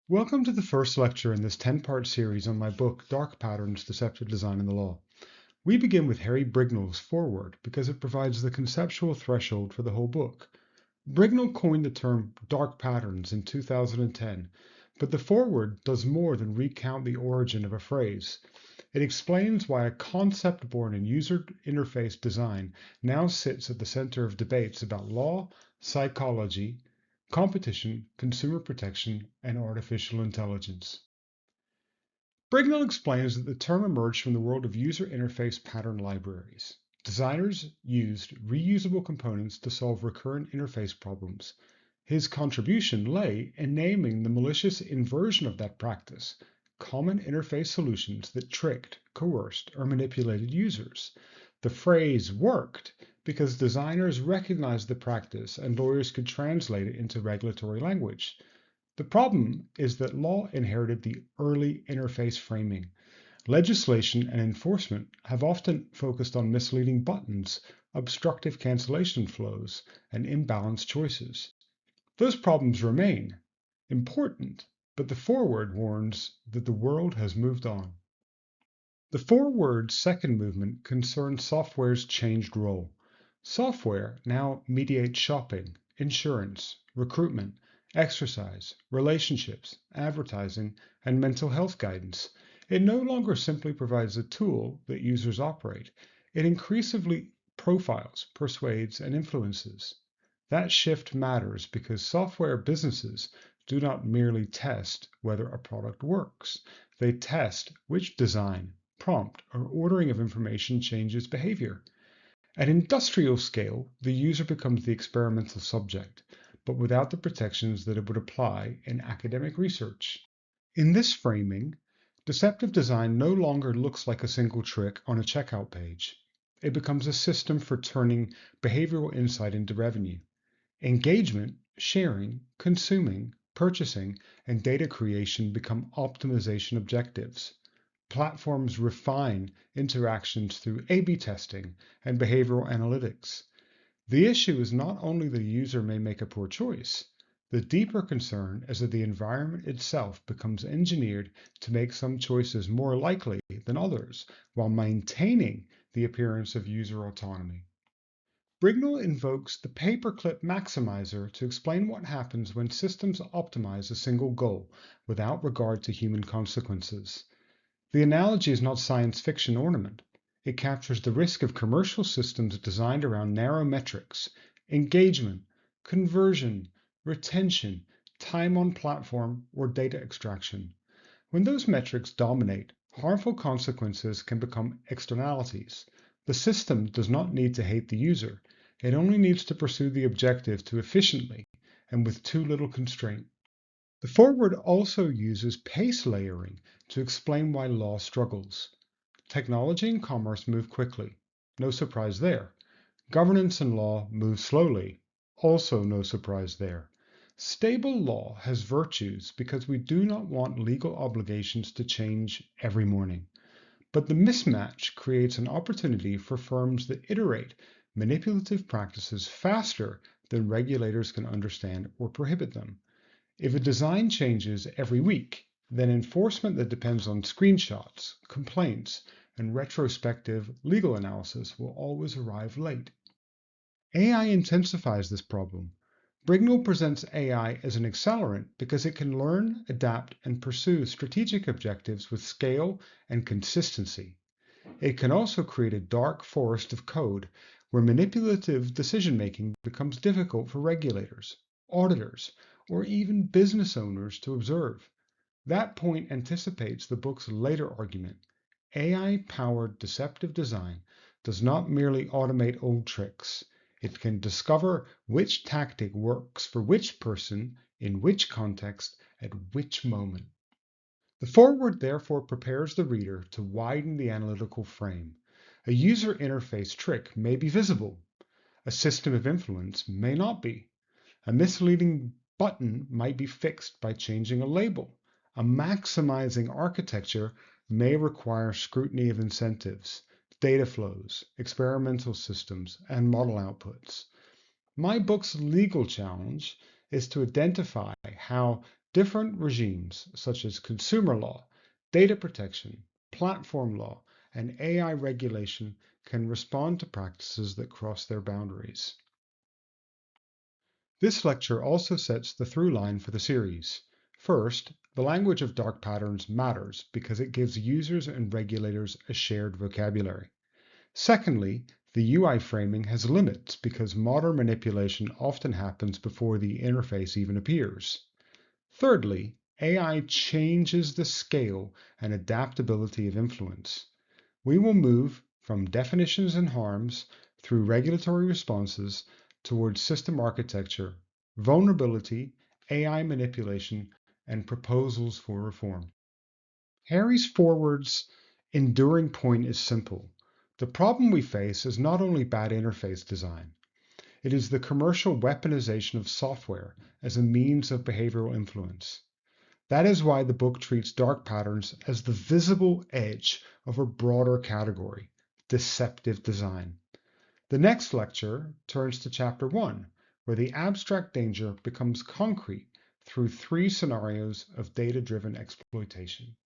Welcome to the first lecture in this 10-part series on my book, Dark Patterns, Deceptive Design in the Law. We begin with Harry Brignull's Foreword because it provides the conceptual threshold for the whole book. Brignull coined the term dark patterns in 2010, but the Foreword does more than recount the origin of a phrase. It explains why a concept born in user interface design now sits at the center of debates about law, psychology, competition, consumer protection, and artificial intelligence. Brignull explains that the term emerged from the world of user interface pattern libraries. Designers used reusable components to solve recurrent interface problems. His contribution lay in naming the malicious inversion of that practice, common interface solutions that tricked, coerced, or manipulated users. The phrase worked because designers recognized the practice and lawyers could translate it into regulatory language. The problem is that law inherited the early interface framing. Legislation and enforcement have often focused on misleading buttons, obstructive cancellation flows, and imbalanced choices. Those problems remain important, but the foreword warns that the world has moved on. The foreword's second movement concerns software's changed role. Software now mediates shopping, insurance, recruitment, exercise, relationships, advertising, and mental health guidance. It no longer simply provides a tool that users operate. It increasingly profiles, persuades, and influences. That shift matters because software businesses do not merely test whether a product works. They test which design, prompt, or ordering of information changes behavior. At industrial scale, the user becomes the experimental subject, but without the protections that it would apply in academic research. In this framing, deceptive design no longer looks like a single trick on a checkout page. It becomes a system for turning behavioral insight into revenue. Engagement, sharing, consuming, purchasing, and data creation become optimization objectives. Platforms refine interactions through A/B testing and behavioral analytics. The issue is not only that a user may make a poor choice, the deeper concern is that the environment itself becomes engineered to make some choices more likely than others while maintaining the appearance of user autonomy. Brignull invokes the paperclip maximiser to explain what happens when systems optimize a single goal without regard to human consequences. The analogy is not science fiction ornament. It captures the risk of commercial systems designed around narrow metrics, engagement, conversion, retention, time on platform, or data extraction. When those metrics dominate, harmful consequences can become externalities. The system does not need to hate the user. It only needs to pursue the objective too efficiently and with too little constraint. The foreword also uses pace layering to explain why law struggles. Technology and commerce move quickly. No surprise there. Governance and law move slowly. Also no surprise there. Stable law has virtues because we do not want legal obligations to change every morning. But the mismatch creates an opportunity for firms that iterate manipulative practices faster than regulators can understand or prohibit them. If a design changes every week, then enforcement that depends on screenshots, complaints, and retrospective legal analysis will always arrive late. AI intensifies this problem. Brignull presents AI as an accelerant because it can learn, adapt, and pursue strategic objectives with scale and consistency. It can also create a dark forest of code where manipulative decision-making becomes difficult for regulators, auditors, or even business owners to observe. That point anticipates the book's later argument. AI-powered deceptive design does not merely automate old tricks. It can discover which tactic works for which person, in which context, at which moment. The foreword therefore prepares the reader to widen the analytical frame. A user interface trick may be visible. A system of influence may not be. A misleading button might be fixed by changing a label. A maximizing architecture may require scrutiny of incentives, data flows, experimental systems, and model outputs. My book's legal challenge is to identify how Different regimes, such as consumer law, data protection, platform law, and AI regulation, can respond to practices that cross their boundaries. This lecture also sets the through line for the series. First, the language of dark patterns matters because it gives users and regulators a shared vocabulary. Secondly, the UI framing has limits because modern manipulation often happens before the interface even appears. Thirdly, AI changes the scale and adaptability of influence. We will move from definitions and harms through regulatory responses towards system architecture, vulnerability, AI manipulation, and proposals for reform. Harry's Foreword's enduring point is simple. The problem we face is not only bad interface design, it is the commercial weaponization of software as a means of behavioral influence. That is why the book treats dark patterns as the visible edge of a broader category, deceptive design. The next lecture turns to Chapter 1, where the abstract danger becomes concrete through 3 scenarios of data-driven exploitation.